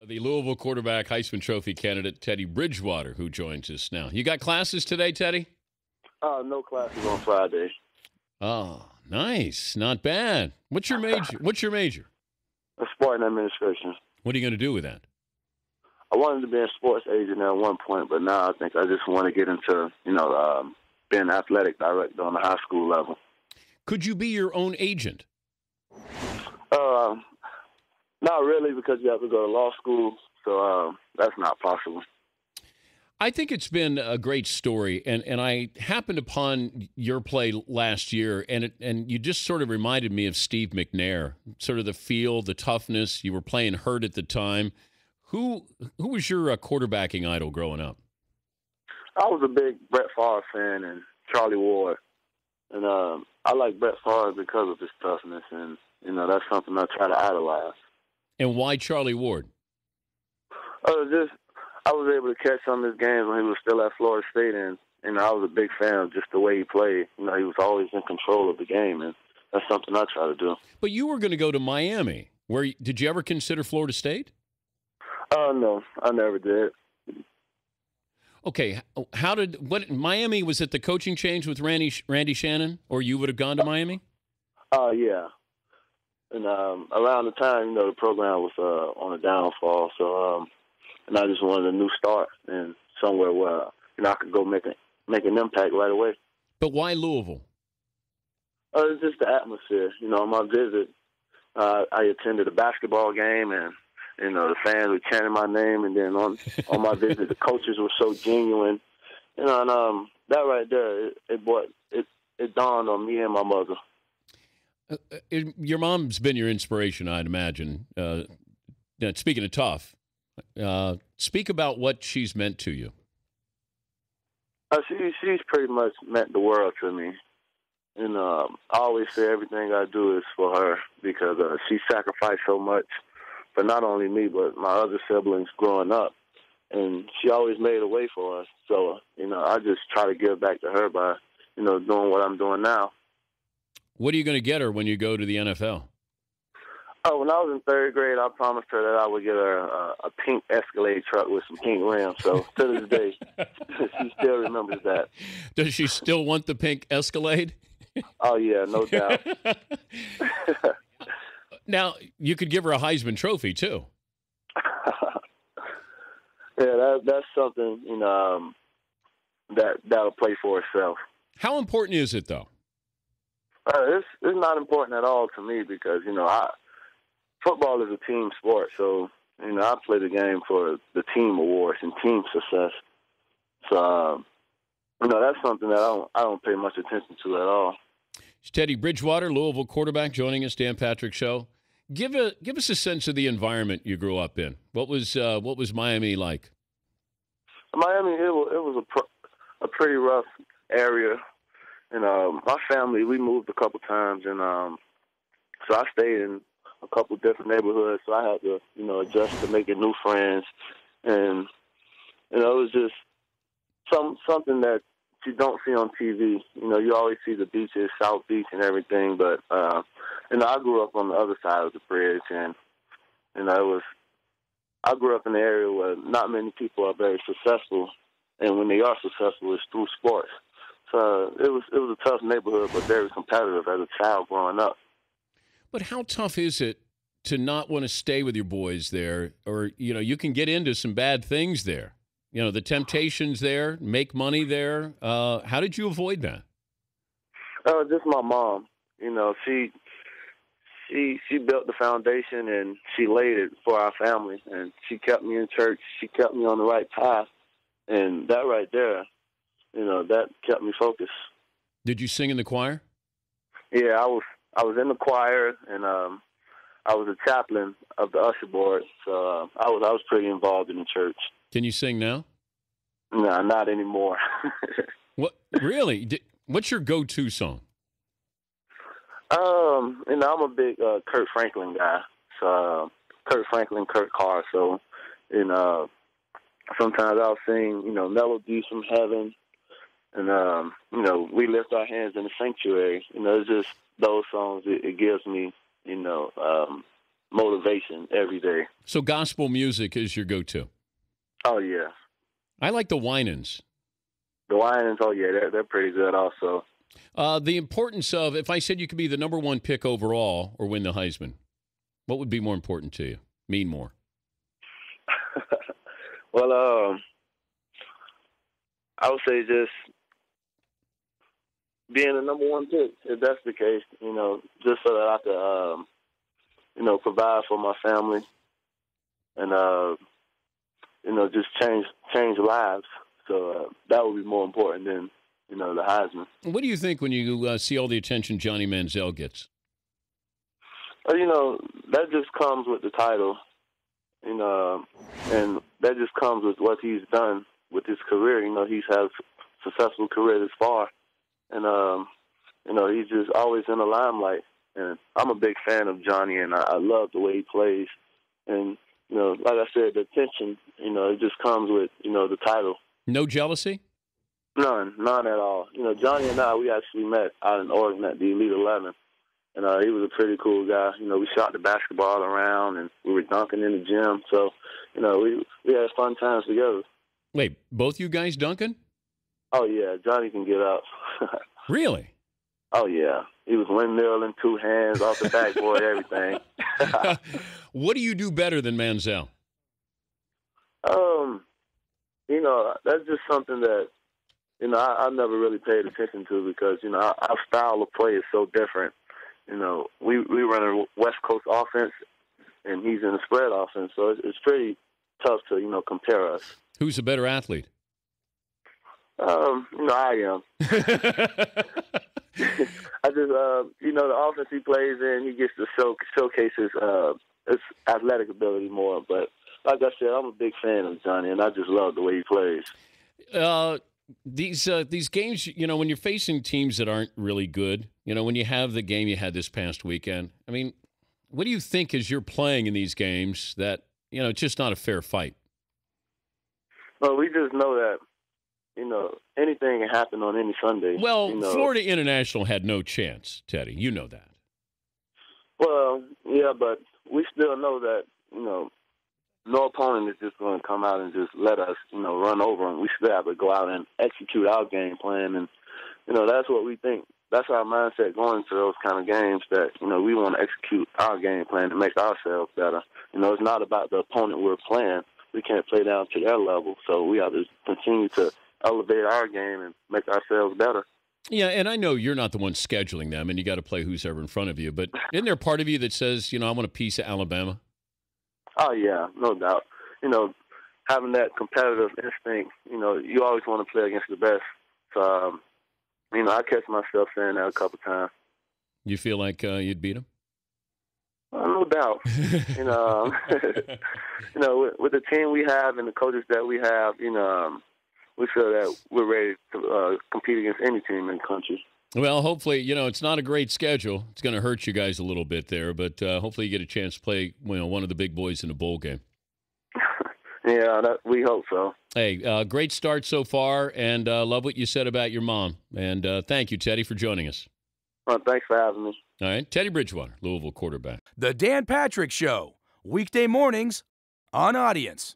The Louisville quarterback, Heisman Trophy candidate, Teddy Bridgewater, who joins us now. You got classes today, Teddy? No classes on Friday. Oh, nice. Not bad. What's your major? A sport and administration. What are you going to do with that? I wanted to be a sports agent at one point, but now I think I just want to get into, being an athletic director on the high school level. Could you be your own agent? Not really, because you have to go to law school, so that's not possible. I think it's been a great story, and I happened upon your play last year, and you just sort of reminded me of Steve McNair, sort of the feel, the toughness. You were playing hurt at the time. Who was your quarterbacking idol growing up? I was a big Brett Favre fan and Charlie Ward, and I like Brett Favre because of his toughness, and that's something I try to idolize. And why Charlie Ward? I was able to catch some of his games when he was still at Florida State, and I was a big fan of just the way he played. He was always in control of the game, and that's something I try to do. But you were going to go to Miami. Did you ever consider Florida State? No, I never did. Okay, Miami, was it the coaching change with Randy Shannon, or you would have gone to Miami? Yeah. And around the time, the program was on a downfall, so and I just wanted a new start and somewhere where I could go make an impact right away. But why Louisville? It's just the atmosphere. On my visit, I attended a basketball game, and the fans were chanting my name, and then on my visit, the coaches were so genuine. And that right there, it dawned on me and my mother. Your mom's been your inspiration, I'd imagine. Speaking of tough, speak about what she's meant to you. She's pretty much meant the world to me. And I always say everything I do is for her because she sacrificed so much for not only me, but my other siblings growing up. And she always made a way for us. So, I just try to give back to her by, doing what I'm doing now. What are you going to get her when you go to the NFL? Oh, when I was in third grade, I promised her that I would get her a pink Escalade truck with some pink rims. So to this day, she still remembers that. Does she still want the pink Escalade? Oh, yeah, no doubt. Now, you could give her a Heisman Trophy, too. Yeah, that's something, that'll play for itself. How important is it, though? It's not important at all to me because, football is a team sport. So, I play the game for the team awards and team success. So, that's something that I don't pay much attention to at all. It's Teddy Bridgewater, Louisville quarterback, joining us, Dan Patrick Show. Give us a sense of the environment you grew up in. What was Miami like? Miami, it was a pretty rough area. And my family, we moved a couple times, and so I stayed in a couple different neighborhoods. So I had to, adjust to making new friends, and it was just something that you don't see on TV. You always see the beaches, South Beach, and everything, but I grew up on the other side of the bridge, and I grew up in an area where not many people are very successful, and when they are successful, it's through sports. So it was a tough neighborhood, but very competitive as a child growing up. But how tough is it to not want to stay with your boys there? Or, you can get into some bad things there. The temptations there, make money there. How did you avoid that? Just my mom. She built the foundation, and she laid it for our family. And she kept me in church. She kept me on the right path. And that right there, that kept me focused. Did you sing in the choir? Yeah, I was in the choir, and I was a chaplain of the usher board, so I was pretty involved in the church. Can you sing now? No, not anymore. What really? What's your go-to song? I'm a big Kurt Franklin guy. So Kurt Franklin, Kurt Carr. So, sometimes I'll sing, melodies from heaven. And, we lift our hands in the sanctuary. It's just those songs, it gives me, motivation every day. So gospel music is your go-to? Oh, yeah. I like the Winans. The Lions, oh, yeah, they're pretty good also. The importance of, if I said you could be the number one pick overall or win the Heisman, what would be more important to you? Mean more? Well, I would say just being the number one pick, if that's the case, just so that I could, provide for my family and, just change lives. So that would be more important than, the Heisman. What do you think when you see all the attention Johnny Manziel gets? That just comes with the title, and that just comes with what he's done with his career. He's had a successful career this far, and he's just always in the limelight. And I'm a big fan of Johnny, and I love the way he plays. And like I said, the attention, it just comes with the title. No jealousy? None at all. Johnny and I, we actually met out in Oregon at the Elite 11. And he was a pretty cool guy. We shot the basketball around, and we were dunking in the gym. So, we had fun times together. Wait, both you guys dunking? Oh, yeah. Johnny can get up. Really? Oh, yeah. He was windmilling 2 hands off the backboard, everything. What do you do better than Manziel? That's just something that, I never really paid attention to because, our style of play is so different. We run a West Coast offense, and he's in a spread offense, so it's pretty tough to, compare us. Who's a better athlete? I am. I just, the offense he plays in, he gets to showcase his athletic ability more. But like I said, I'm a big fan of Johnny, and I just love the way he plays. These games, when you're facing teams that aren't really good, when you have the game you had this past weekend, I mean, what do you think as you're playing in these games that, it's just not a fair fight? Well, we just know that, anything can happen on any Sunday. Well, Florida International had no chance, Teddy. You know that. Well, yeah, but we still know that, no opponent is just going to come out and just let us, run over them. We still have to go out and execute our game plan. And, that's what we think. That's our mindset going to those kind of games that, we want to execute our game plan to make ourselves better. It's not about the opponent we're playing. We can't play down to their level. So we have to continue to elevate our game and make ourselves better. Yeah, and I know you're not the one scheduling them, and you got to play who's ever in front of you. But isn't there a part of you that says, I want a piece of Alabama? Oh, yeah, no doubt. Having that competitive instinct, you always want to play against the best. So, I catch myself saying that a couple times. You feel like you'd beat them? No doubt. With the team we have and the coaches that we have, we feel that we're ready to compete against any team in the country. Well, hopefully, it's not a great schedule. It's going to hurt you guys a little bit there, but hopefully you get a chance to play one of the big boys in a bowl game. Yeah, we hope so. Hey, great start so far, and love what you said about your mom. And thank you, Teddy, for joining us. Well, thanks for having me. All right, Teddy Bridgewater, Louisville quarterback. The Dan Patrick Show, weekday mornings on Audience.